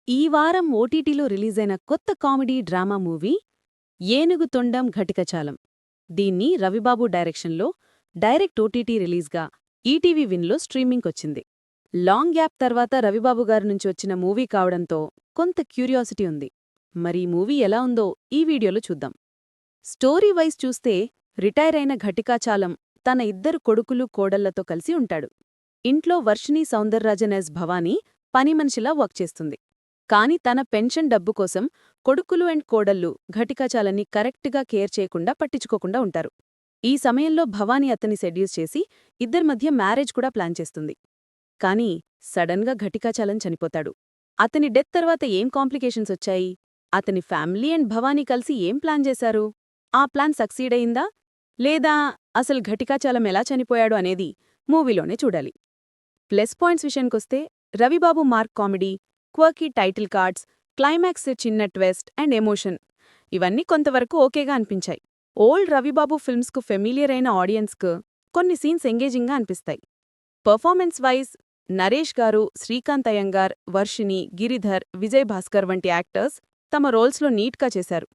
ఈ వారం ఓటీటీలో రిలీజైన కొత్త కామెడీ డ్రామా మూవీ ఏనుగు తొండం ఘటికచాలం. దీన్ని రవిబాబు డైరెక్షన్లో డైరెక్ట్ ఓటీటీ రిలీజ్గా ఈటీవీ విన్లో స్ట్రీమింగ్కొచ్చింది. లాంగ్ గ్యాప్ తర్వాత రవిబాబు గారి నుంచి వచ్చిన మూవీ కావడంతో కొంత క్యూరియాసిటీ ఉంది. మరి ఈ మూవీ ఎలా ఉందో ఈ వీడియోలో చూద్దాం. స్టోరీ వైజ్ చూస్తే రిటైర్ అయిన ఘటికాచాలం తన ఇద్దరు కొడుకులు కోడళ్లతో కలిసి ఉంటాడు. ఇంట్లో వర్షిణీ సౌందర్రాజన్ యాజ్ భవానీ పనిమనిషిలా వర్క్ చేస్తుంది. కాని తన పెన్షన్ డబ్బు కోసం కొడుకులు అండ్ కోడళ్ళు ఘటికాచాలన్ని కరెక్ట్గా కేర్ చేయకుండా పట్టించుకోకుండా ఉంటారు. ఈ సమయంలో భవానీ అతన్ని సెడ్యూస్ చేసి ఇద్దరి మధ్య మ్యారేజ్ కూడా ప్లాన్ చేస్తుంది. కాని సడన్గా ఘటికాచాలం చనిపోతాడు. అతని డెత్ తర్వాత ఏం కాంప్లికేషన్స్ వచ్చాయి? అతని ఫ్యామిలీ అండ్ భవానీ కలిసి ఏం ప్లాన్ చేశారు? ఆ ప్లాన్ సక్సీడ్ అయిందా లేదా అసలు ఘటికాచాలం ఎలా చనిపోయాడు అనేది మూవీలోనే చూడాలి. ప్లస్ పాయింట్స్ విషయానికొస్తే Ravibabu mark comedy, quirky title cards, climax చిన్న ట్విస్ట్ అండ్ ఎమోషన్ ఇవన్నీ కొంతవరకు ఓకేగా అనిపించాయి. ఓల్డ్ రవిబాబు ఫిల్మ్స్కు ఫెమిలియర్ అయిన ఆడియన్స్కు కొన్ని సీన్స్ ఎంగేజింగ్గా అనిపిస్తాయి. పర్ఫార్మెన్స్ వైజ్ నరేష్ గారు, శ్రీకాంత్ అయ్యంగార్, వర్షిణి, గిరిధర్, విజయ్ భాస్కర్ వంటి యాక్టర్స్ తమ రోల్స్లో నీట్గా చేశారు.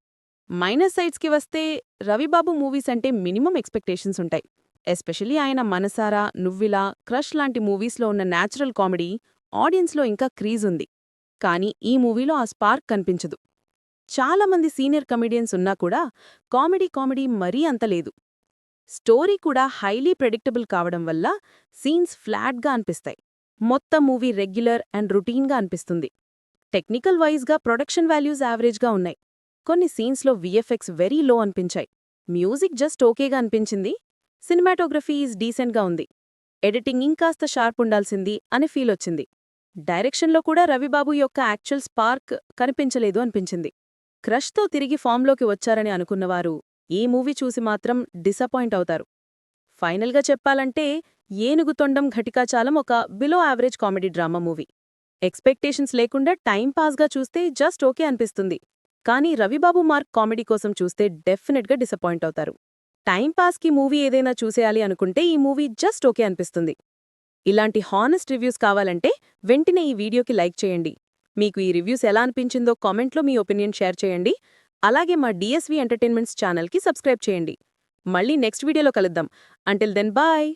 మైనస్ సైడ్స్కి వస్తే రవిబాబు మూవీస్ అంటే మినిమం ఎక్స్పెక్టేషన్స్ ఉంటాయి. ఎస్పెషలీ ఆయన మనసారా, నువ్విలా, క్రష్ లాంటి మూవీస్లో ఉన్న న్యాచురల్ కామెడీ ఆడియన్స్లో ఇంకా క్రీజ్ ఉంది. కానీ ఈ మూవీలో ఆ స్పార్క్ కనిపించదు. చాలామంది సీనియర్ కమెడియన్స్ ఉన్నా కూడా కామెడీ మరీ అంత లేదు. స్టోరీ కూడా హైలీ ప్రెడిక్టబుల్ కావడం వల్ల సీన్స్ ఫ్లాట్గా అనిపిస్తాయి. మొత్తం మూవీ రెగ్యులర్ అండ్ రొటీన్గా అనిపిస్తుంది. టెక్నికల్ వైజ్గా ప్రొడక్షన్ వాల్యూస్ యావరేజ్గా ఉన్నాయి. కొన్ని సీన్స్లో విఎఫ్ఎక్స్ వెరీ లో అనిపించాయి. మ్యూజిక్ జస్ట్ ఓకేగా అనిపించింది. సినిమాటోగ్రఫీ ఈజ్ డీసెంట్గా ఉంది. ఎడిటింగ్ ఇంకాస్త షార్ప్ ఉండాల్సింది అని ఫీలొచ్చింది. డైరెక్షన్లో కూడా రవిబాబు యొక్క యాక్చువల్ స్పార్క్ కనిపించలేదు అనిపించింది. క్రష్తో తిరిగి ఫామ్లోకి వచ్చారని అనుకున్నవారు ఈ మూవీ చూసి మాత్రం డిసప్పాయింట్ అవుతారు. ఫైనల్గా చెప్పాలంటే ఏనుగు తొండం ఘటికాచాలం ఒక below average comedy drama movie. Expectations లేకుండా టైంపాస్గా చూస్తే జస్ట్ ఓకే అనిపిస్తుంది. కానీ రవిబాబు మార్క్ కామెడీ కోసం చూస్తే డెఫినెట్గా డిసప్పాయింట్ అవుతారు. టైంపాస్కి మూవీ ఏదైనా చూసేయాలి అనుకుంటే ఈ మూవీ జస్ట్ ఓకే అనిపిస్తుంది. ఇలాంటి హానెస్ట్ రివ్యూస్ కావాలంటే వెంటనే ఈ వీడియోకి లైక్ చేయండి. మీకు ఈ రివ్యూస్ ఎలా అనిపించిందో కామెంట్లో మీ ఒపీనియన్ షేర్ చేయండి. అలాగే మా డిఎస్వి ఎంటర్టైన్మెంట్స్ ఛానల్కి సబ్స్క్రైబ్ చేయండి. మళ్ళీ నెక్స్ట్ వీడియోలో కలుద్దాం. Until then bye.